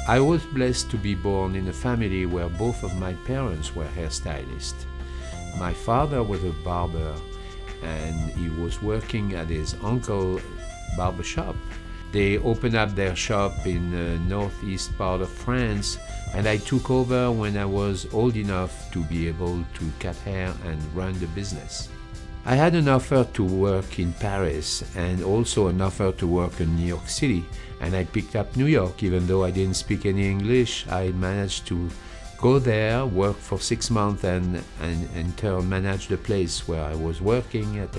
I was blessed to be born in a family where both of my parents were hairstylists. My father was a barber and he was working at his uncle's barber shop. They opened up their shop in the northeast part of France, and I took over when I was old enough to be able to cut hair and run the business. I had an offer to work in Paris and also an offer to work in New York City, and I picked up New York. Even though I didn't speak any English, I managed to go there, work for 6 months, and in turn manage the place where I was working at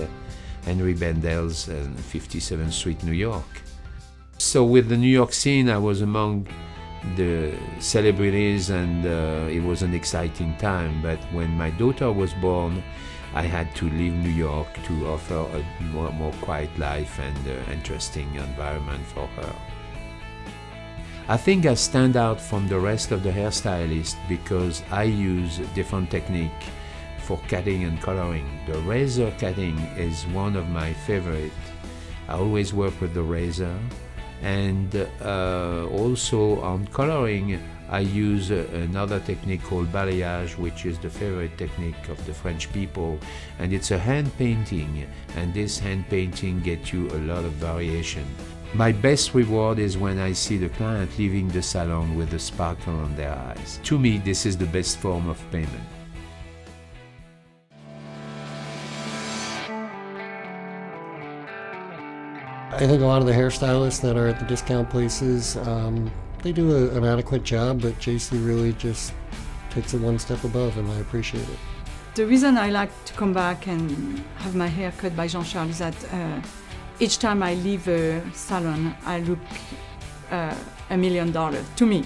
Henry Bendel's on 57th Street, New York. So with the New York scene, I was among the celebrities, and it was an exciting time. But when my daughter was born, I had to leave New York to offer a more quiet life and interesting environment for her. I think I stand out from the rest of the hairstylists because I use different technique for cutting and coloring. The razor cutting is one of my favorite. I always work with the razor. And also on coloring, I use another technique called balayage, which is the favorite technique of the French people, and it's a hand painting, and this hand painting gets you a lot of variation. My best reward is when I see the client leaving the salon with a sparkle on their eyes. To me, this is the best form of payment. I think a lot of the hairstylists that are at the discount places, they do an adequate job, but JC really just takes it one step above, and I appreciate it. The reason I like to come back and have my hair cut by Jean-Charles is that each time I leave a salon, I look $1 million, to me.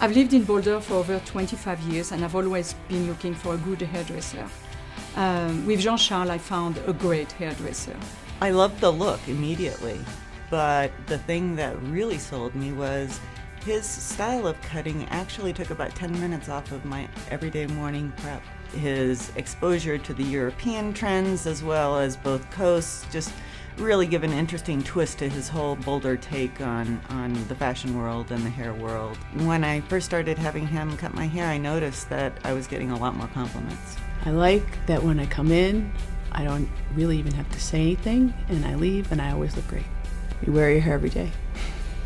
I've lived in Boulder for over 25 years, and I've always been looking for a good hairdresser. With Jean-Charles, I found a great hairdresser. I loved the look immediately, but the thing that really sold me was his style of cutting actually took about 10 minutes off of my everyday morning prep. His exposure to the European trends as well as both coasts just really give an interesting twist to his whole Boulder take on the fashion world and the hair world. When I first started having him cut my hair, I noticed that I was getting a lot more compliments. I like that when I come in, I don't really even have to say anything, and I leave and I always look great. You wear your hair every day.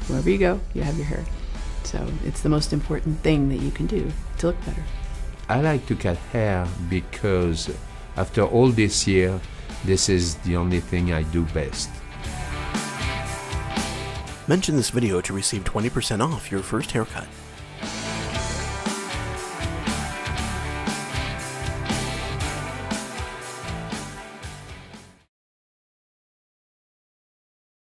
Wherever you go, you have your hair. So it's the most important thing that you can do to look better. I like to cut hair because after all this year, this is the only thing I do best. Mention this video to receive 20% off your first haircut.